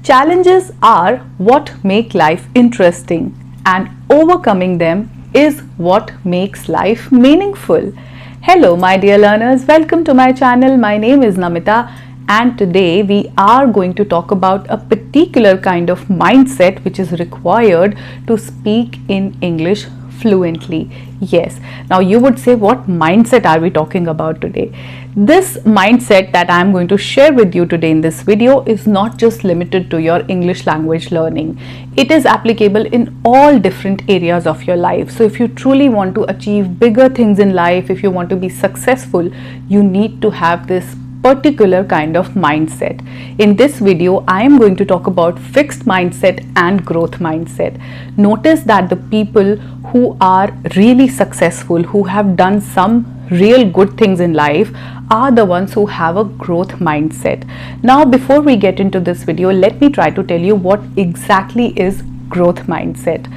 Challenges are what make life interesting, and overcoming them is what makes life meaningful. Hello my dear learners, welcome to my channel. My name is Namita, and today we are going to talk about a particular kind of mindset which is required to speak in English fluently. Yes, now you would say, what mindset are we talking about today? This mindset that I am going to share with you today in this video is not just limited to your English language learning. It is applicable in all different areas of your life. So if you truly want to achieve bigger things in life, if you want to be successful, you need to have this particular kind of mindset. In this video, I am going to talk about fixed mindset and growth mindset. Notice that the people who are really successful, who have done some real good things in life, are the ones who have a growth mindset. Now, before we get into this video, let me try to tell you what exactly is growth mindset.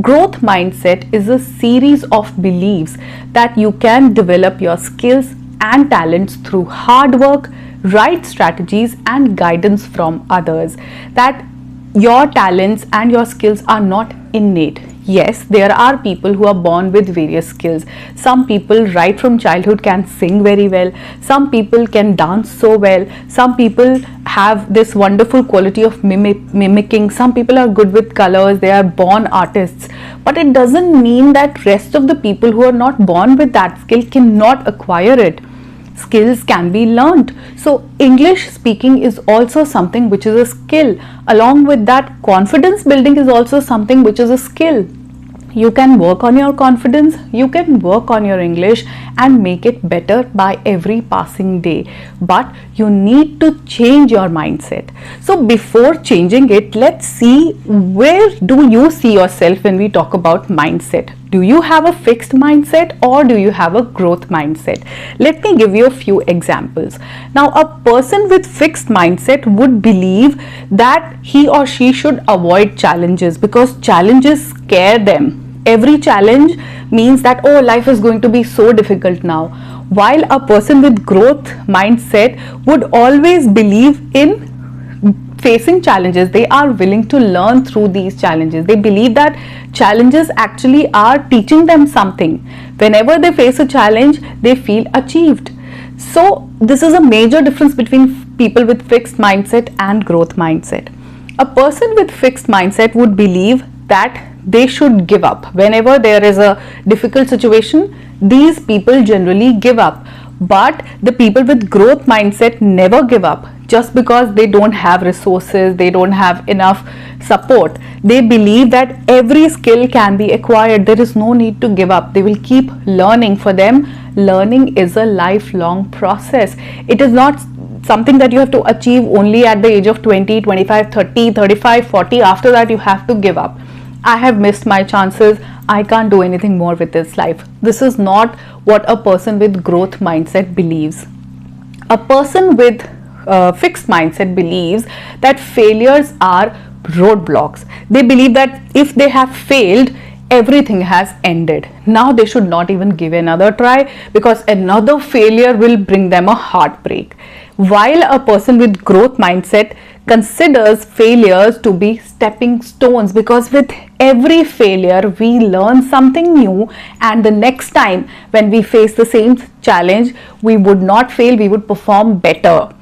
Growth mindset is a series of beliefs that you can develop your skills and talents through hard work, right strategies and guidance from others. That your talents and your skills are not innate. Yes, there are people who are born with various skills. Some people right from childhood can sing very well. Some people can dance so well. Some people have this wonderful quality of mimicking. Some people are good with colors. They are born artists. But it doesn't mean that rest of the people who are not born with that skill cannot acquire it. Skills can be learned. So English speaking is also something which is a skill. Along with that, confidence building is also something which is a skill. You can work on your confidence, you can work on your English and make it better by every passing day. But you need to change your mindset. So before changing it, let's see, where do you see yourself when we talk about mindset? Do you have a fixed mindset or do you have a growth mindset? Let me give you a few examples. Now, a person with fixed mindset would believe that he or she should avoid challenges because challenges scare them. Every challenge means that, oh, life is going to be so difficult now. While a person with growth mindset would always believe in facing challenges. They are willing to learn through these challenges. They believe that challenges actually are teaching them something. Whenever they face a challenge, they feel achieved. So this is a major difference between people with fixed mindset and growth mindset. A person with fixed mindset would believe that they should give up. Whenever there is a difficult situation, these people generally give up. But the people with growth mindset never give up just because they don't have resources, they don't have enough support. They believe that every skill can be acquired. There is no need to give up. They will keep learning. For them, learning is a lifelong process. It is not something that you have to achieve only at the age of 20, 25, 30, 35, 40. After that, you have to give up. I have missed my chances. I can't do anything more with this life. This is not what a person with growth mindset believes. A person with fixed mindset believes that failures are roadblocks. They believe that if they have failed, everything has ended. Now they should not even give another try because another failure will bring them a heartbreak. While a person with growth mindset considers failures to be stepping stones, because with every failure we learn something new, and the next time when we face the same challenge, we would not fail, we would perform better.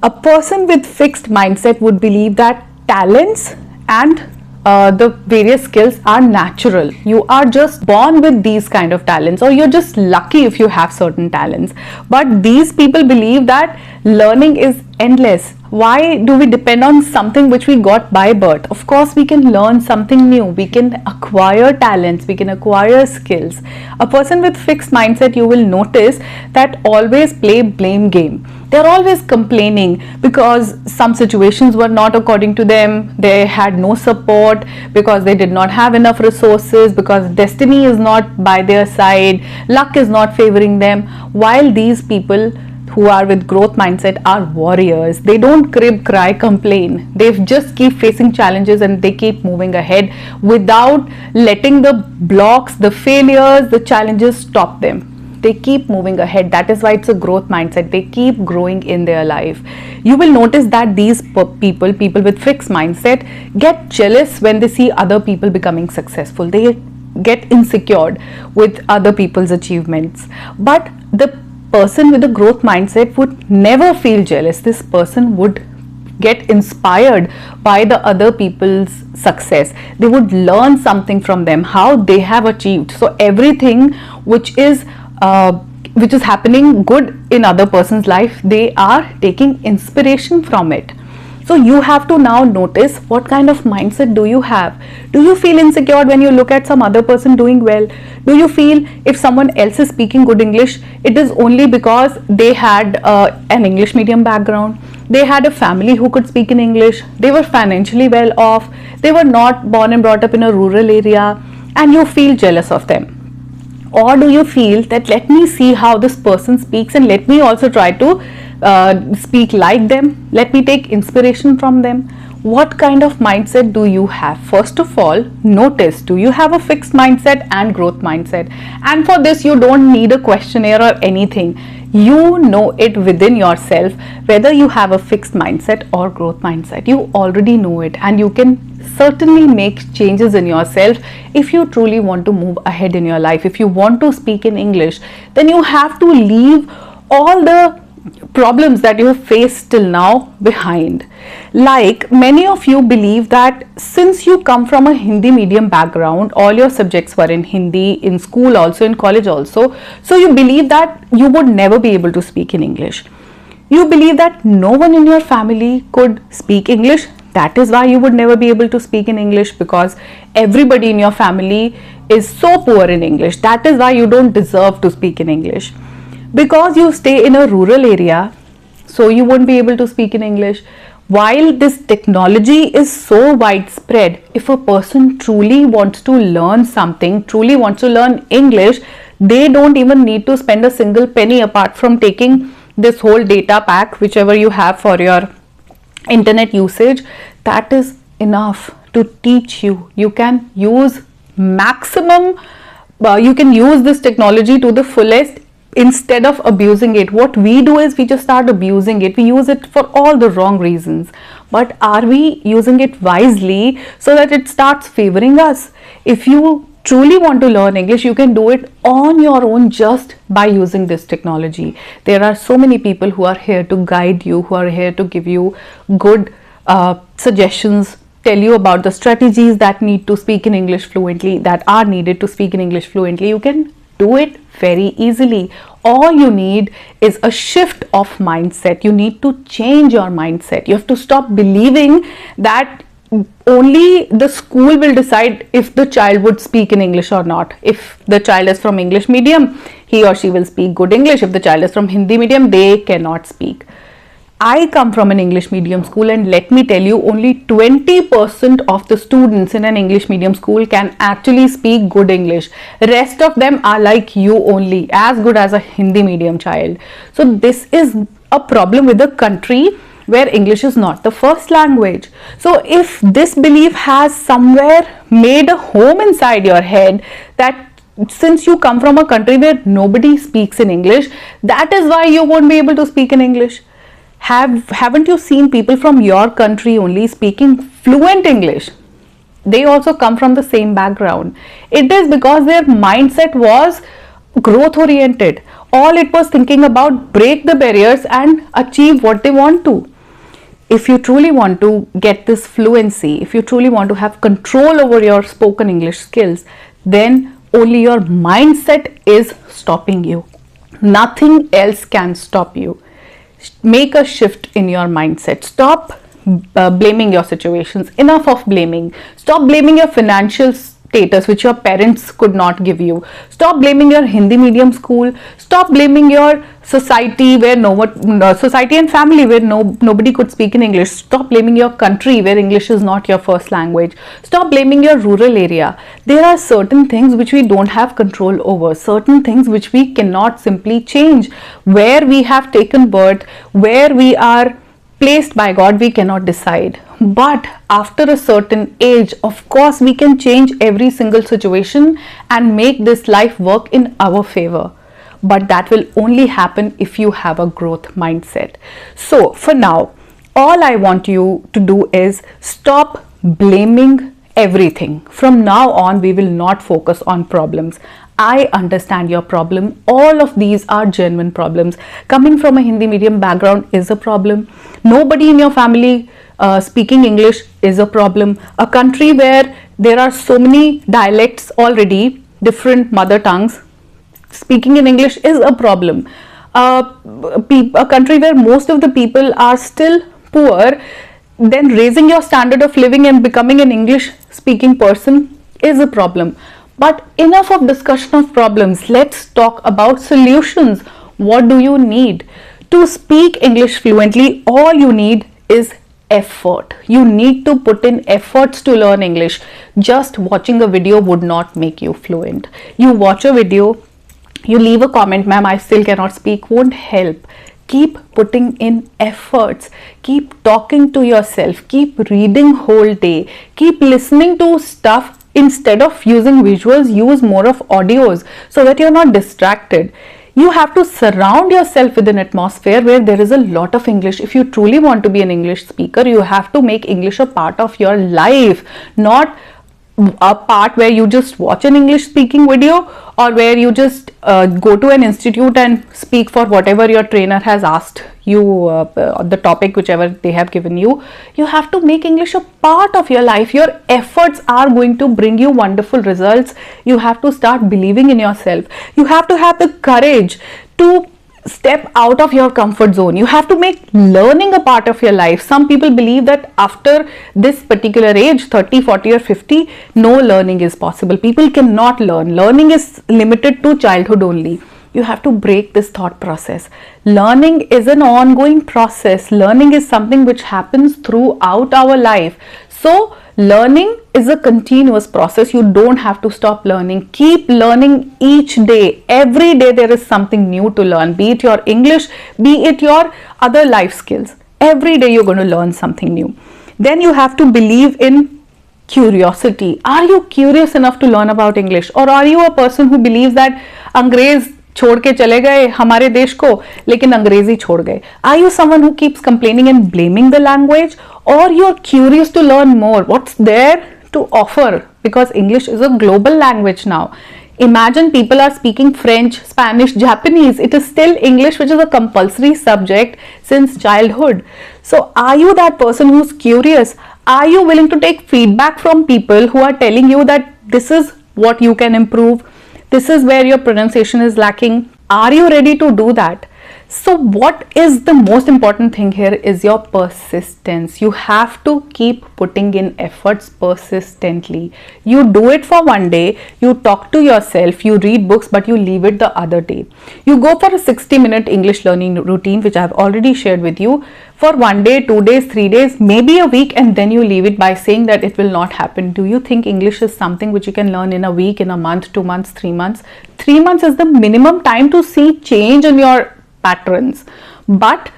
A person with fixed mindset would believe that talents and the various skills are natural. You are just born with these kind of talents, or you're just lucky if you have certain talents. But these people believe that learning is endless. Why do we depend on something which we got by birth? Of course, we can learn something new. We can acquire talents. We can acquire skills. A person with fixed mindset, you will notice that always play blame game. They're always complaining because some situations were not according to them. They had no support because they did not have enough resources, because destiny is not by their side. Luck is not favoring them. While these people who are with growth mindset are warriors. They don't crib, cry, complain. They just keep facing challenges and they keep moving ahead without letting the blocks, the failures, the challenges stop them. they keep moving ahead. That is why it's a growth mindset. They keep growing in their life. You will notice that these people with fixed mindset, get jealous when they see other people becoming successful. They get insecure with other people's achievements. But the person with a growth mindset would never feel jealous. This person would get inspired by the other people's success. They would learn something from them, how they have achieved. So everything which is happening good in other person's life, they are taking inspiration from it. So you have to now notice what kind of mindset do you have. Do you feel insecure when you look at some other person doing well? Do you feel if someone else is speaking good English, it is only because they had an English medium background, they had a family who could speak in English, they were financially well off, they were not born and brought up in a rural area, and you feel jealous of them? Or do you feel that let me see how this person speaks and let me also try to speak like them, let me take inspiration from them? What kind of mindset do you have? First of all, notice, do you have a fixed mindset and growth mindset? And for this, you don't need a questionnaire or anything. You know it within yourself whether you have a fixed mindset or growth mindset. You already know it, and you can certainly make changes in yourself if you truly want to move ahead in your life. If you want to speak in English, then you have to leave all the problems that you have faced till now behind. Like many of you believe that since you come from a Hindi medium background, all your subjects were in Hindi, in school also, in college also, so you believe that you would never be able to speak in English. You believe that no one in your family could speak English. That is why you would never be able to speak in English, because everybody in your family is so poor in English. That is why you don't deserve to speak in English. Because you stay in a rural area, so you won't be able to speak in English. While this technology is so widespread, if a person truly wants to learn something, truly wants to learn English, they don't even need to spend a single penny apart from taking this whole data pack, whichever you have for your internet usage. That is enough to teach you. You can use maximum, you can use this technology to the fullest instead of abusing it. What we do is we just start abusing it. We use it for all the wrong reasons. But are we using it wisely so that it starts favoring us? If you truly want to learn English, you can do it on your own just by using this technology. There are so many people who are here to guide you, who are here to give you good suggestions, tell you about the strategies that need to speak in English fluently, that are needed to speak in English fluently. You can do it very easily. All you need is a shift of mindset. You need to change your mindset. You have to stop believing that only the school will decide if the child would speak in English or not. If the child is from English medium, he or she will speak good English. If the child is from Hindi medium, they cannot speak. I come from an English medium school, and let me tell you, only 20% of the students in an English medium school can actually speak good English. Rest of them are like you only, as good as a Hindi medium child. So this is a problem with the country where English is not the first language. So if this belief has somewhere made a home inside your head that since you come from a country where nobody speaks in English, that is why you won't be able to speak in English. Haven't you seen people from your country only speaking fluent English? They also come from the same background. It is because their mindset was growth oriented. All it was thinking about break the barriers and achieve what they want to. If you truly want to get this fluency, if you truly want to have control over your spoken English skills, then only your mindset is stopping you. Nothing else can stop you. Make a shift in your mindset. Stop blaming your situations. Enough of blaming. Stop blaming your financial status which your parents could not give you. Stop blaming your Hindi medium school. Stop blaming your society where society and family where nobody could speak in English. Stop blaming your country where English is not your first language. Stop blaming your rural area. There are certain things which we don't have control over, certain things which we cannot simply change. Where we have taken birth, where we are placed by God, we cannot decide. But after a certain age, of course, we can change every single situation and make this life work in our favor. but that will only happen if you have a growth mindset. So for now, all I want you to do is stop blaming everything. From now on, we will not focus on problems. I understand your problem. All of these are genuine problems. Coming from a Hindi medium background is a problem. Nobody in your family speaking English is a problem. A country where there are so many dialects already, different mother tongues, speaking in English is a problem. A country where most of the people are still poor, then raising your standard of living and becoming an English speaking person is a problem. But enough of discussion of problems. Let's talk about solutions. What do you need? To speak English fluently, all you need is effort. You need to put in efforts to learn English. Just watching a video would not make you fluent. You watch a video, you leave a comment, ma'am, I still cannot speak, won't help. Keep putting in efforts. Keep talking to yourself. Keep reading whole day. Keep listening to stuff. Instead of using visuals, use more of audios so that you're not distracted. You have to surround yourself with an atmosphere where there is a lot of English. If you truly want to be an English speaker, you have to make English a part of your life, not a part where you just watch an English speaking video or where you just go to an institute and speak for whatever your trainer has asked you, the topic whichever they have given you. You have to make English a part of your life. Your efforts are going to bring you wonderful results. You have to start believing in yourself. You have to have the courage to step out of your comfort zone. You have to make learning a part of your life. Some people believe that after this particular age, 30, 40 or 50, no learning is possible. People cannot learn. Learning is limited to childhood only. You have to break this thought process. Learning is an ongoing process. Learning is something which happens throughout our life. So learning is a continuous process. You don't have to stop learning. Keep learning each day. Every day there is something new to learn, be it your English, be it your other life skills. Every day you're going to learn something new. Then you have to believe in curiosity. Are you curious enough to learn about English, or are you a person who believes that अंग्रेज छोड़ के चले गए हमारे देश को लेकिन अंग्रेजी छोड़ गए? Are you someone who keeps complaining and blaming the language, or you're curious to learn more? What's there to offer? Because English is a global language now. Imagine people are speaking French, Spanish, Japanese. It is still English, which is a compulsory subject since childhood. So are you that person who's curious? Are you willing to take feedback from people who are telling you that this is what you can improve? This is where your pronunciation is lacking. Are you ready to do that? So what is the most important thing here is your persistence. You have to keep putting in efforts persistently. You do it for one day, you talk to yourself, you read books, but you leave it the other day. You go for a 60-minute English learning routine, which I have already shared with you, for 1 day, 2 days, 3 days, maybe a week, and then you leave it by saying that it will not happen. Do you think English is something which you can learn in a week, in a month, 2 months, 3 months? 3 months is the minimum time to see change in your patterns. But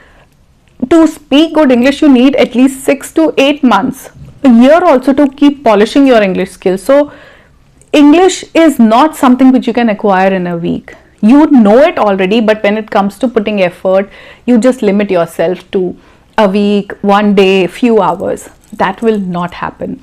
to speak good English, you need at least 6 to 8 months, a year also, to keep polishing your English skills. So English is not something which you can acquire in a week. You know it already, but when it comes to putting effort, you just limit yourself to a week, 1 day, few hours. That will not happen.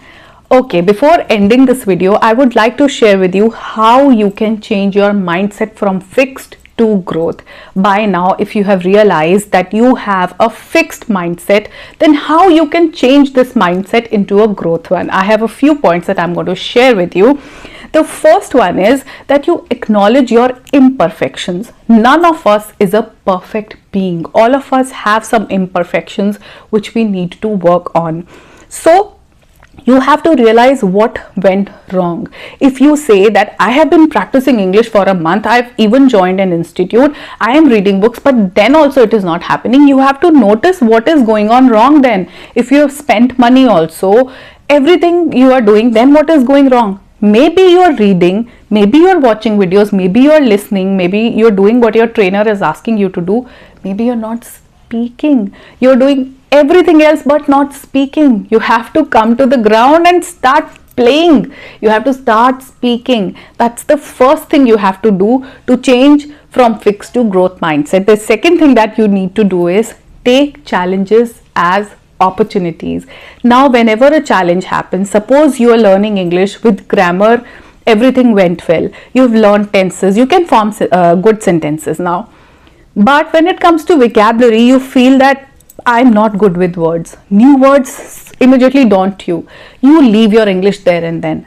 Okay, before ending this video, I would like to share with you how you can change your mindset from fixed to growth. By now, if you have realized that you have a fixed mindset, then how you can change this mindset into a growth one. I have a few points that I'm going to share with you. The first one is that you acknowledge your imperfections. None of us is a perfect being. All of us have some imperfections which we need to work on. So you have to realize what went wrong. If you say that I have been practicing English for a month, I've even joined an institute, I am reading books, but then also it is not happening, you have to notice what is going on wrong then. If you have spent money also, everything you are doing, then what is going wrong? Maybe you are reading, maybe you are watching videos, maybe you are listening, maybe you are doing what your trainer is asking you to do, maybe you are not speaking, you are doing everything else but not speaking. You have to come to the ground and start playing. You have to start speaking. That's the first thing you have to do to change from fixed to growth mindset. The second thing that you need to do is take challenges as opportunities. Now, whenever a challenge happens, suppose you are learning English with grammar, everything went well, you've learned tenses, you can form good sentences now. But when it comes to vocabulary, you feel that I'm not good with words. New words immediately daunt you. You leave your English there and then.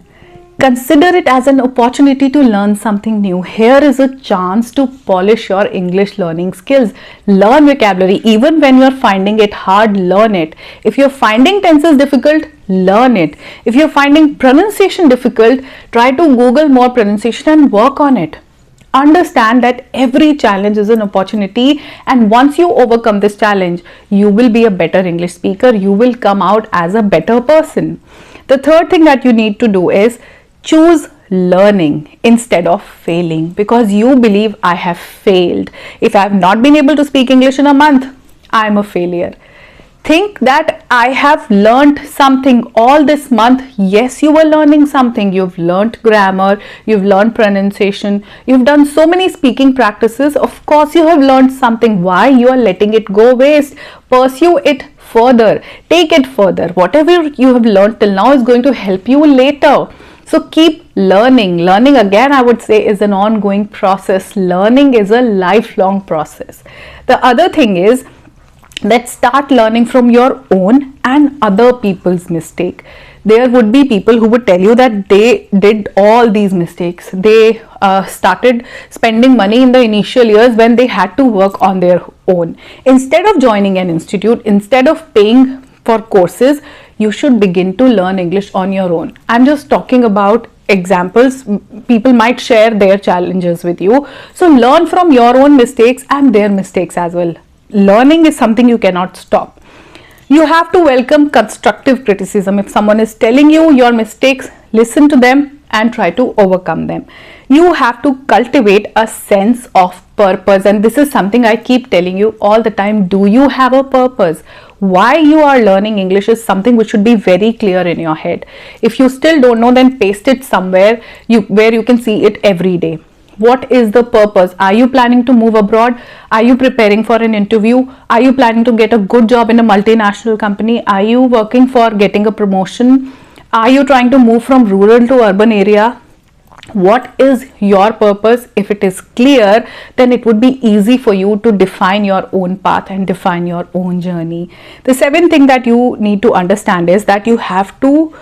Consider it as an opportunity to learn something new. Here is a chance to polish your English learning skills. Learn vocabulary. Even when you're finding it hard, learn it. If you're finding tenses difficult, learn it. If you're finding pronunciation difficult, try to Google more pronunciation and work on it. Understand that every challenge is an opportunity, and once you overcome this challenge, you will be a better English speaker. You will come out as a better person. The third thing that you need to do is choose learning instead of failing, because you believe I have failed. If I have not been able to speak English in a month, I am a failure. Think that I have learned something all this month. Yes, you were learning something. You've learned grammar, you've learned pronunciation, you've done so many speaking practices. Of course, you have learned something. Why you are letting it go waste? Pursue it further. Take it further. Whatever you have learned till now is going to help you later. So keep learning. Learning, again, I would say, is an ongoing process. Learning is a lifelong process. The other thing is that start learning from your own and other people's mistake. There would be people who would tell you that they did all these mistakes. They started spending money in the initial years when they had to work on their own. Instead of joining an institute, instead of paying for courses, you should begin to learn English on your own. I'm just talking about examples. People might share their challenges with you. So learn from your own mistakes and their mistakes as well. Learning is something you cannot stop. You have to welcome constructive criticism. If someone is telling you your mistakes, listen to them and try to overcome them. You have to cultivate a sense of purpose, and this is something I keep telling you all the time. Do you have a purpose? Why you are learning English is something which should be very clear in your head. If you still don't know, then paste it somewhere where you can see it every day. What is the purpose? Are you planning to move abroad? Are you preparing for an interview? Are you planning to get a good job in a multinational company? Are you working for getting a promotion? Are you trying to move from rural to urban area? What is your purpose? If it is clear, then it would be easy for you to define your own path and define your own journey. The seventh thing that you need to understand is that you have to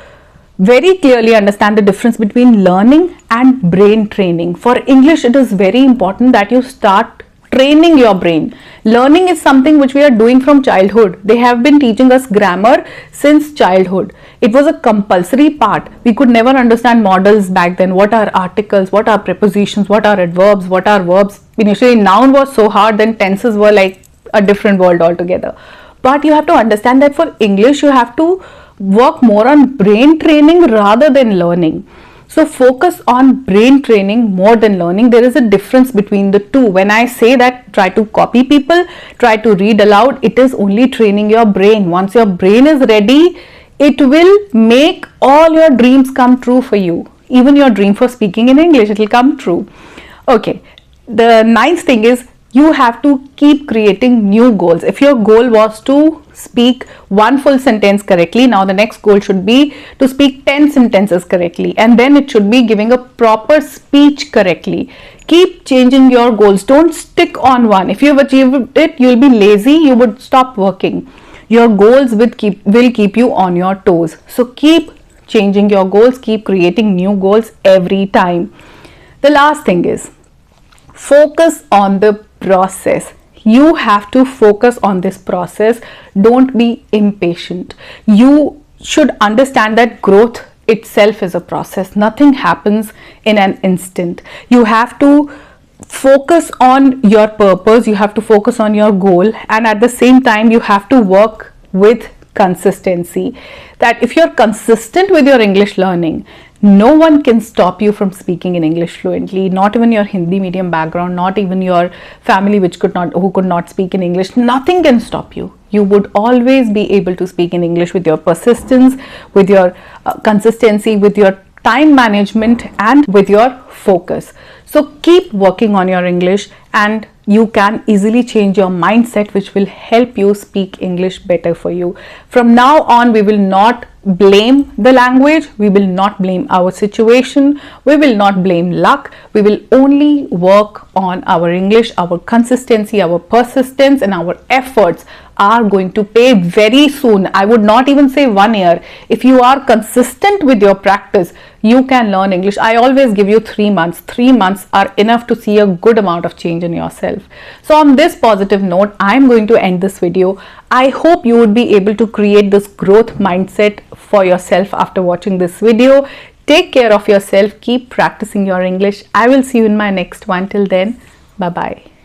very clearly understand the difference between learning and brain training. For English, it is very important that you start training your brain. Learning is something which we are doing from childhood. They have been teaching us grammar since childhood. It was a compulsory part. We could never understand models back then. What are articles? What are prepositions? What are adverbs? What are verbs? Initially, noun was so hard, then tenses were like a different world altogether. But you have to understand that for English, you have to work more on brain training rather than learning. So focus on brain training more than learning. There is a difference between the two. When I say that try to copy people, try to read aloud, it is only training your brain. Once your brain is ready, it will make all your dreams come true for you. Even your dream for speaking in English, it will come true. Okay, the ninth thing is you have to keep creating new goals. If your goal was to speak one full sentence correctly, now the next goal should be to speak 10 sentences correctly, and then it should be giving a proper speech correctly. Keep changing your goals. Don't stick on one. If you have achieved it, you will be lazy, you would stop working. Your goals will keep you on your toes. So keep changing your goals, keep creating new goals every time. The last thing is focus on the process. You have to focus on this process. Don't be impatient. You should understand that growth itself is a process. Nothing happens in an instant. You have to focus on your purpose. You have to focus on your goal, and at the same time you have to work with consistency. That if you're consistent with your English learning, no one can stop you from speaking in English fluently. Not even your Hindi medium background, not even your family who could not speak in English. Nothing can stop you. You would always be able to speak in English with your persistence, with your consistency, with your time management, and with your focus. So keep working on your English, and you can easily change your mindset, which will help you speak English better for you. From now on, we will not blame the language, we will not blame our situation, we will not blame luck. We will only work on our English. Our consistency, our persistence, and our efforts are going to pay very soon. I would not even say 1 year. If you are consistent with your practice, you can learn English. I always give you 3 months. 3 months are enough to see a good amount of change in yourself. So on this positive note, I'm going to end this video. I hope you would be able to create this growth mindset for yourself after watching this video. Take care of yourself. Keep practicing your English. I will see you in my next one. Till then, bye bye.